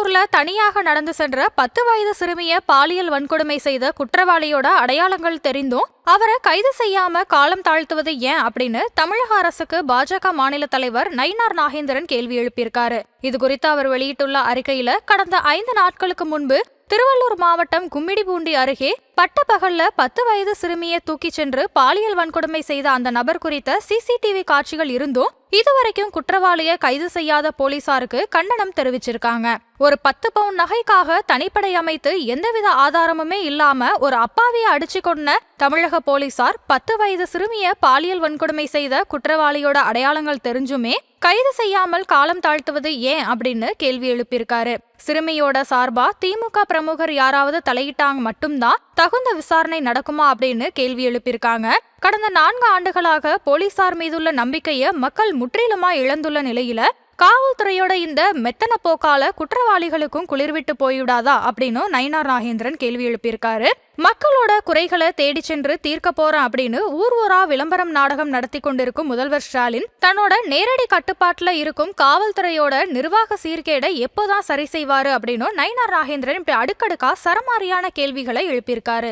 திருவள்ளூர்ல தனியாக நடந்து சென்ற 10 வயது சிறுமிய பாலியல் வன்கொடுமை செய்த குற்றவாளியோட அடையாளங்கள் தெரிந்தும் அவரை கைது செய்யாம காலம் தாழ்த்துவது ஏன் அப்படின்னு தமிழக அரசுக்கு பாஜக மாநில தலைவர் நயினார் நாகேந்திரன் கேள்வி எழுப்பியிருக்காரு. இது குறித்து அவர் வெளியிட்டுள்ள அறிக்கையில கடந்த 5 நாட்களுக்கு முன்பு திருவள்ளூர் மாவட்டம் கும்மிடிப்பூண்டி அருகே பட்டப்பகல்ல 10 வயது சிறுமியை தூக்கிச் சென்று பாலியல் வன்கொடுமை செய்த அந்த நபர் குறித்த சிசிடிவி காட்சிகள் இருந்தும் இதுவரைக்கும் குற்றவாளியை கைது செய்யாத போலீசாருக்கு கண்டனம் தெரிவிச்சிருக்காங்க. ஒரு 10 பவுன் நகைக்காக தனிப்படை அமைத்து எந்தவித ஆதாரமுமே இல்லாம ஒரு அப்பாவியை அடிச்சு கொண்ட தமிழக போலீசார் 10 வயது சிறுமிய பாலியல் வன்கொடுமை செய்த குற்றவாளியோட அடையாளங்கள் தெரிஞ்சுமே கைது செய்யாமல் காலம் தாழ்த்துவது ஏன் அப்படின்னு கேள்வி எழுப்பியிருக்காரு. சிறுமியோட சார்பா திமுக பிரமுகர் யாராவது தலையிட்டாங்க மட்டும்தான் தகுந்த விசாரணை நடக்குமா அப்படின்னு கேள்வி எழுப்பியிருக்காங்க. கடந்த 4 ஆண்டுகளாக போலீசார் மீதுள்ள நம்பிக்கையை மக்கள் முற்றிலுமா இழந்துள்ள நிலையில காவல்துறையோட இந்த மெத்தன போக்கால குற்றவாளிகளுக்கும் குளிர்விட்டு போய்விடாதா அப்படின்னு நயினார் நாகேந்திரன் கேள்வி எழுப்பியிருக்காரு. மக்களோட குறைகளை தேடி சென்று தீர்க்க போறேன் அப்படின்னு ஊர் விளம்பரம் நாடகம் நடத்தி கொண்டிருக்கும் முதல்வர் ஸ்டாலின் தன்னோட நேரடி கட்டுப்பாட்டுல இருக்கும் காவல்துறையோட நிர்வாக சீர்கேடை எப்போதான் சரி செய்வாரு அப்படின்னு நயினார் நாகேந்திரன் இப்படி அடுக்கடுக்கா சரமாரியான கேள்விகளை எழுப்பியிருக்காரு.